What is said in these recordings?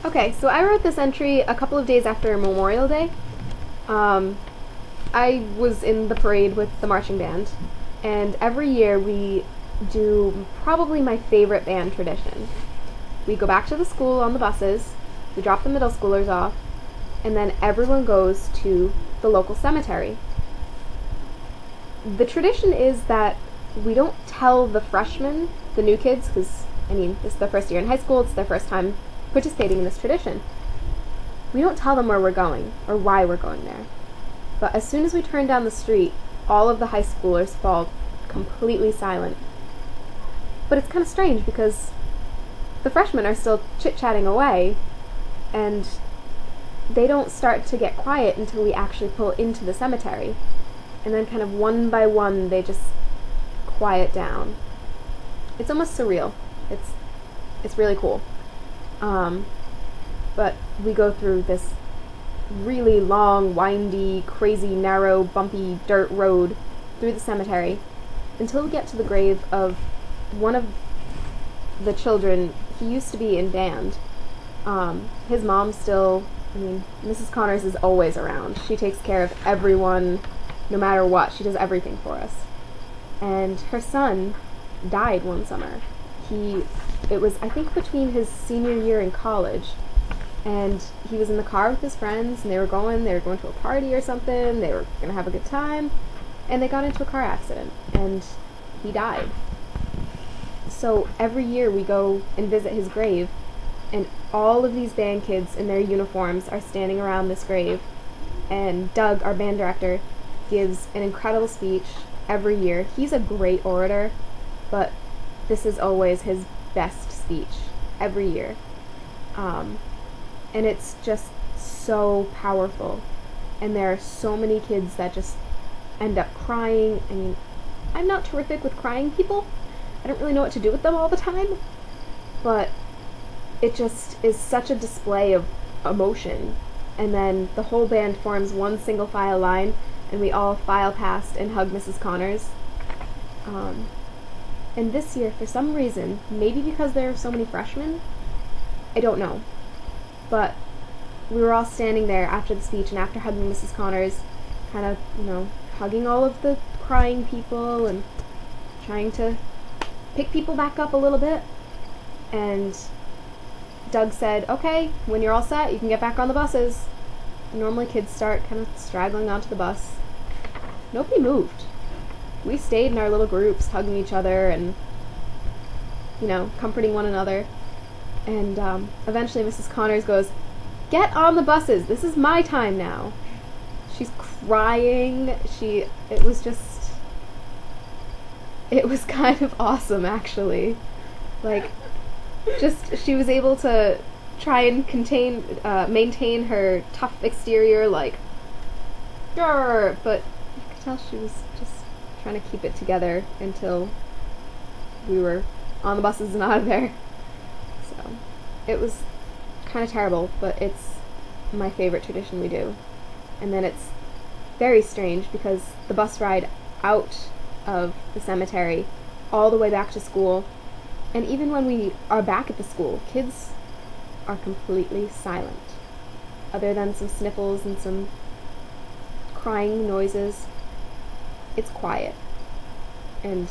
Okay, so I wrote this entry a couple of days after Memorial Day. Um, I was in the parade with the marching band, and every year we do probably my favorite band tradition. We go back to the school on the buses, we drop the middle schoolers off, and then everyone goes to the local cemetery. The tradition is that we don't tell the freshmen, the new kids, because, I mean, this is their first year in high school, it's their first time participating in this tradition. We don't tell them where we're going or why we're going there. But as soon as we turn down the street, all of the high schoolers fall completely silent. But it's kind of strange because the freshmen are still chit-chatting away, and they don't start to get quiet until we actually pull into the cemetery. And then kind of one by one, they just quiet down. It's almost surreal. It's really cool. But we go through this really long, windy, crazy, narrow, bumpy dirt road through the cemetery until we get to the grave of one of the children. He used to be in band. His mom still, I mean, Mrs. Connors is always around. She takes care of everyone, no matter what. She does everything for us. And her son died one summer. It was, I think, between his senior year in college, and he was in the car with his friends, and they were going to a party or something, they were going to have a good time, and they got into a car accident, and he died. So every year we go and visit his grave, and all of these band kids in their uniforms are standing around this grave, and Doug, our band director, gives an incredible speech every year. He's a great orator, but this is always his best speech every year. And it's just so powerful. And there are so many kids that just end up crying. I mean, I'm not terrific with crying people. I don't really know what to do with them all the time. But it just is such a display of emotion. And then the whole band forms one single file line, and we all file past and hug Mrs. Connors. And this year, for some reason, maybe because there are so many freshmen, I don't know, but we were all standing there after the speech and after hugging Mrs. Connors, kind of, hugging all of the crying people and trying to pick people back up a little bit. And Doug said, okay, when you're all set, you can get back on the buses. And normally kids start kind of straggling onto the bus. Nobody moved. We stayed in our little groups, hugging each other and, comforting one another. And eventually Mrs. Connors goes, get on the buses, this is my time now. She's crying. It was kind of awesome, actually. Like, she was able to try and maintain her tough exterior, like, grr, but you could tell she was just trying to keep it together until we were on the buses and out of there. So it was kind of terrible, but it's my favorite tradition we do. And then it's very strange because the bus ride out of the cemetery all the way back to school, and even when we are back at the school, kids are completely silent, other than some sniffles and some crying noises. It's quiet. And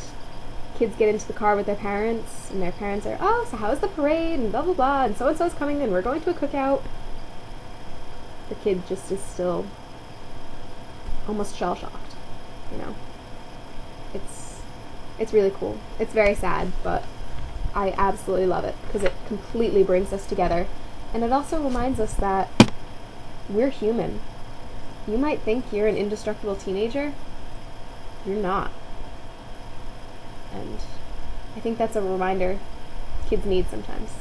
kids get into the car with their parents, and their parents are, oh, so how's the parade, and blah blah blah, and so-and-so's coming, and we're going to a cookout. The kid just is still almost shell-shocked, It's really cool. It's very sad, but I absolutely love it, because it completely brings us together, and it also reminds us that we're human. You might think you're an indestructible teenager. You're not. And I think that's a reminder kids need sometimes.